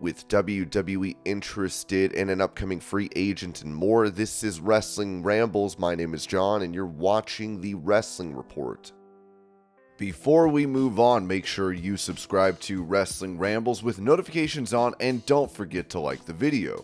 with WWE interested in an upcoming free agent and more. This is Wrestling Rambles. My name is John, and you're watching the Wrestling Report. Before we move on, make sure you subscribe to Wrestling Rambles with notifications on, and don't forget to like the video.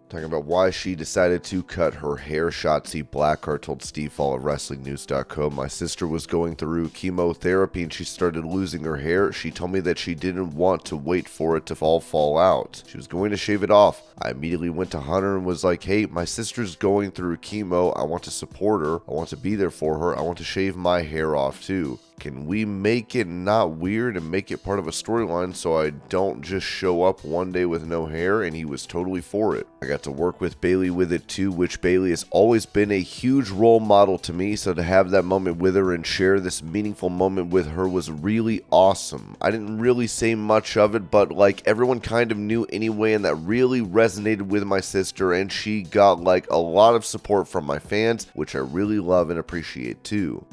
Talking about why she decided to cut her hair, Shotzi Blackheart told Steve Fall of WrestlingNews.com, "My sister was going through chemotherapy and she started losing her hair. She told me that she didn't want to wait for it to all fall out. She was going to shave it off. I immediately went to Hunter and was like, hey, my sister's going through chemo. I want to support her. I want to be there for her. I want to shave my hair off too. Can we make it not weird and make it part of a storyline so I don't just show up one day with no hair?" And he was totally for it. I got to work with Bayley with it too, which Bayley has always been a huge role model to me, so to have that moment with her and share this meaningful moment with her was really awesome. I didn't really say much of it, but like everyone kind of knew anyway, and that really resonated with my sister, and she got like a lot of support from my fans, which I really love and appreciate too.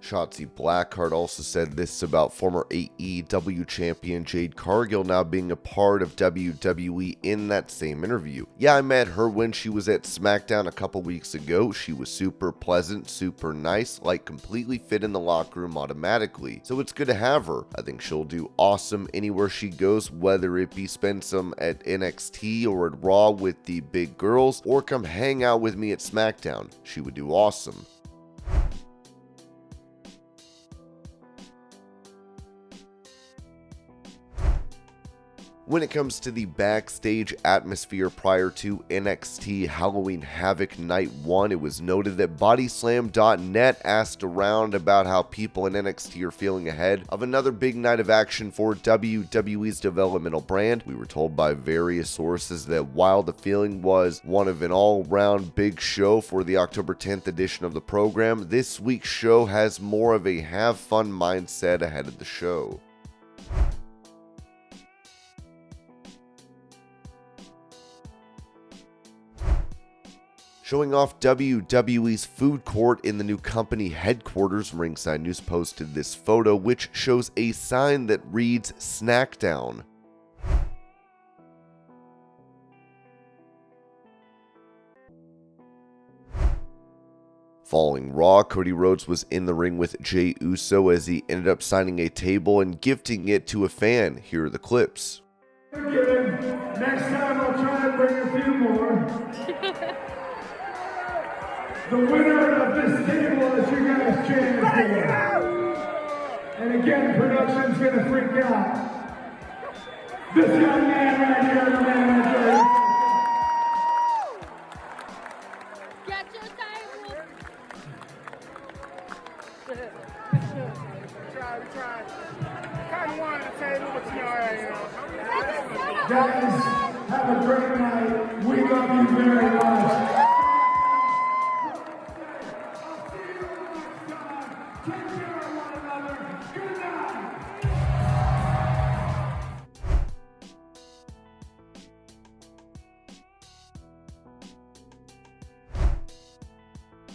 Shotzi Blackheart also said this about former AEW champion Jade Cargill now being a part of WWE in that same interview. "Yeah, I met her when she was at SmackDown a couple weeks ago. She was super pleasant, super nice, like completely fit in the locker room automatically. So it's good to have her. I think she'll do awesome anywhere she goes, whether it be spend some at NXT or at Raw with the big girls, or come hang out with me at SmackDown. She would do awesome." When it comes to the backstage atmosphere prior to NXT Halloween Havoc Night 1, it was noted that Bodyslam.net asked around about how people in NXT are feeling ahead of another big night of action for WWE's developmental brand. We were told by various sources that while the feeling was one of an all-round big show for the October 10th edition of the program, this week's show has more of a have fun mindset ahead of the show. Showing off WWE's food court in the new company headquarters, Ringside News posted this photo, which shows a sign that reads "Snackdown." Following Raw, Cody Rhodes was in the ring with Jey Uso as he ended up signing a table and gifting it to a fan. Here are the clips. Next time I'll try to bring a few more. The winner of this table is you guys chanted for. And again, production's gonna freak out. This young man right here, the manager. Get your table. Try. Kind of wanted a table, but you know, I Guys, have a great night. We love you very much.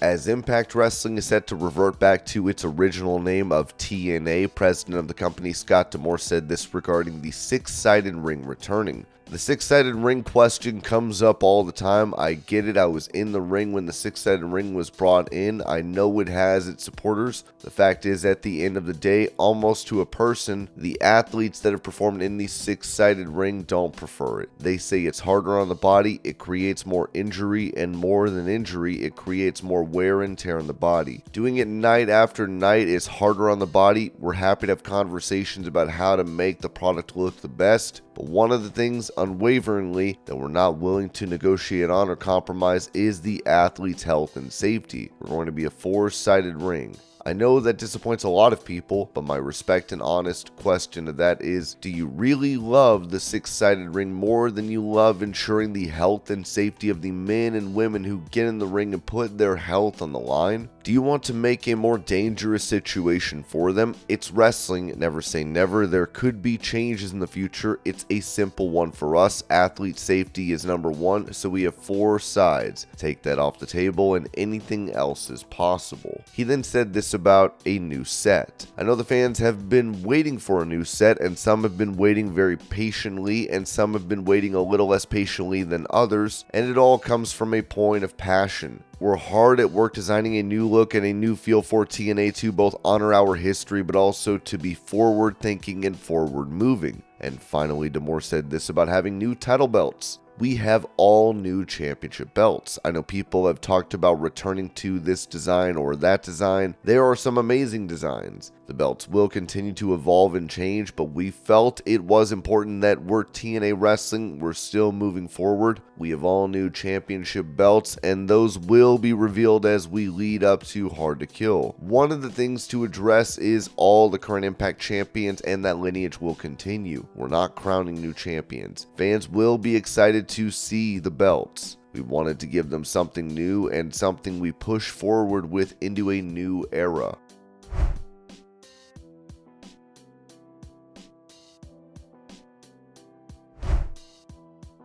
As Impact Wrestling is set to revert back to its original name of TNA, president of the company Scott D'Amore said this regarding the six-sided ring returning. The six-sided ring question comes up all the time. I get it. I was in the ring when the six-sided ring was brought in. I know it has its supporters. The fact is, at the end of the day, almost to a person, the athletes that have performed in the six-sided ring don't prefer it. They say it's harder on the body, it creates more injury, and more than injury, it creates more wear and tear on the body. Doing it night after night is harder on the body. We're happy to have conversations about how to make the product look the best, but one of the things unwaveringly that we're not willing to negotiate on or compromise is the athlete's health and safety. We're going to be a four-sided ring. I know that disappoints a lot of people, but my respect and honest question to that is, do you really love the six-sided ring more than you love ensuring the health and safety of the men and women who get in the ring and put their health on the line? Do you want to make a more dangerous situation for them? It's wrestling, never say never. There could be changes in the future. It's a simple one for us. Athlete safety is number one, so we have 4 sides. Take that off the table and anything else is possible. He then said this about a new set. I know the fans have been waiting for a new set, and some have been waiting very patiently, and some have been waiting a little less patiently than others, and it all comes from a point of passion. We're hard at work designing a new look and a new feel for TNA to both honor our history but also to be forward thinking and forward moving. And finally, D'Amore said this about having new title belts. We have all new championship belts. I know people have talked about returning to this design or that design. There are some amazing designs. The belts will continue to evolve and change, but we felt it was important that we're TNA Wrestling, we're still moving forward. We have all new championship belts, and those will be revealed as we lead up to Hard to Kill. One of the things to address is all the current Impact champions, and that lineage will continue. We're not crowning new champions. Fans will be excited to see the belts. We wanted to give them something new and something we push forward with into a new era.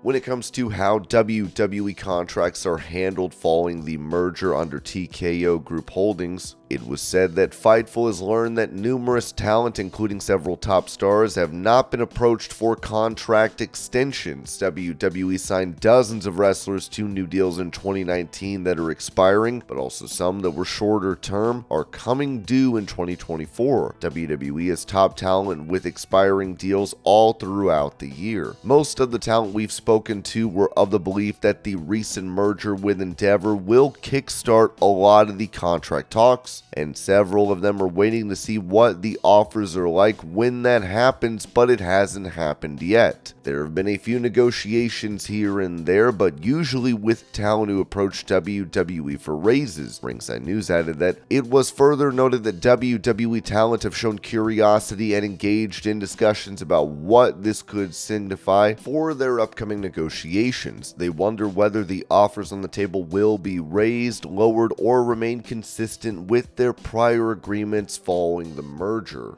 When it comes to how WWE contracts are handled following the merger under TKO Group Holdings, it was said that Fightful has learned that numerous talent, including several top stars, have not been approached for contract extensions. WWE signed dozens of wrestlers to new deals in 2019 that are expiring, but also some that were shorter term are coming due in 2024. WWE has top talent with expiring deals all throughout the year. Most of the talent we've spoken to were of the belief that the recent merger with Endeavor will kickstart a lot of the contract talks, and several of them are waiting to see what the offers are like when that happens, but it hasn't happened yet. There have been a few negotiations here and there, but usually with talent who approach WWE for raises. Ringside News added that it was further noted that WWE talent have shown curiosity and engaged in discussions about what this could signify for their upcoming negotiations. They wonder whether the offers on the table will be raised, lowered, or remain consistent with their prior agreements following the merger.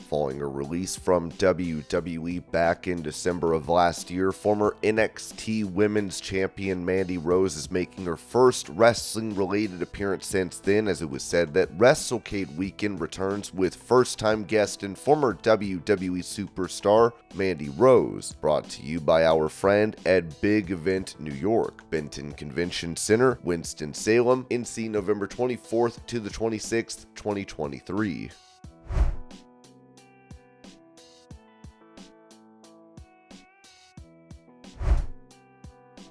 Following a release from WWE back in December of last year, former NXT Women's Champion Mandy Rose is making her first wrestling-related appearance since then, as it was said that WrestleCade Weekend returns with first-time guest and former WWE superstar Mandy Rose, brought to you by our friend at Big Event New York, Benton Convention Center, Winston-Salem, NC November 24th to the 26th, 2023.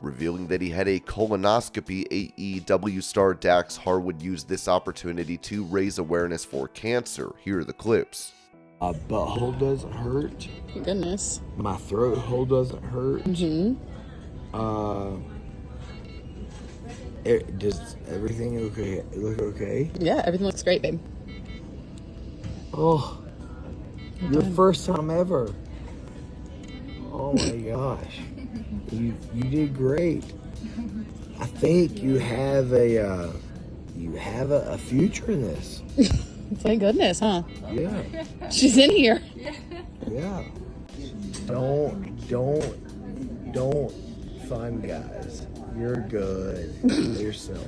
Revealing that he had a colonoscopy, AEW star Dax Harwood used this opportunity to raise awareness for cancer. Here are the clips. My butthole doesn't hurt. Goodness. My throat hole doesn't hurt. Does everything look okay? Yeah, everything looks great, babe. Oh, your first time ever. Oh my gosh. You did great. I think you have a future in this. Thank goodness, huh? Yeah. She's in here. Yeah. Don't fun guys. You're good. Be yourself.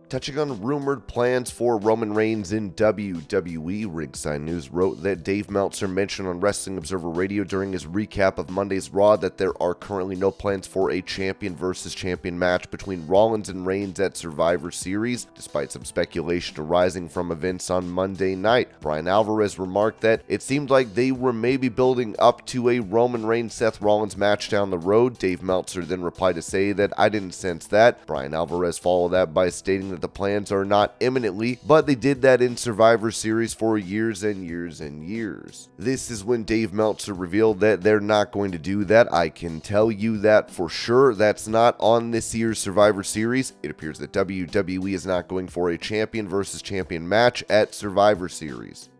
Touching on rumored plans for Roman Reigns in WWE, Ringside News wrote that Dave Meltzer mentioned on Wrestling Observer Radio during his recap of Monday's Raw that there are currently no plans for a champion versus champion match between Rollins and Reigns at Survivor Series, despite some speculation arising from events on Monday night. Bryan Alvarez remarked that it seemed like they were maybe building up to a Roman Reigns-Seth Rollins match down the road. Dave Meltzer then replied to say that I didn't sense that. Bryan Alvarez followed that by stating that the plans are not imminently, but they did that in Survivor Series for years and years and years. This is when Dave Meltzer revealed that they're not going to do that. I can tell you that for sure. That's not on this year's Survivor Series. It appears that WWE is not going for a champion versus champion match at Survivor Series.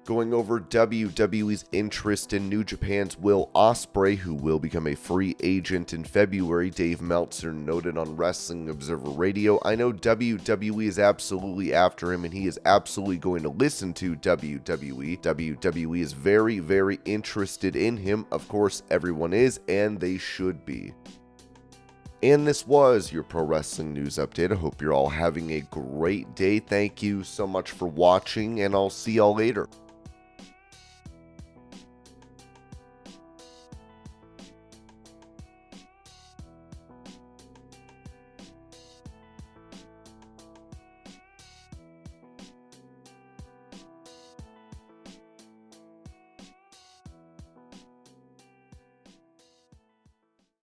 Going over WWE's interest in New Japan's Will Ospreay, who will become a free agent in February, Dave Meltzer noted on Wrestling Observer Radio, "I know WWE is absolutely after him and he is absolutely going to listen to WWE. WWE is very, very interested in him. Of course, everyone is, and they should be." And this was your Pro Wrestling News Update. I hope you're all having a great day. Thank you so much for watching, and I'll see y'all later.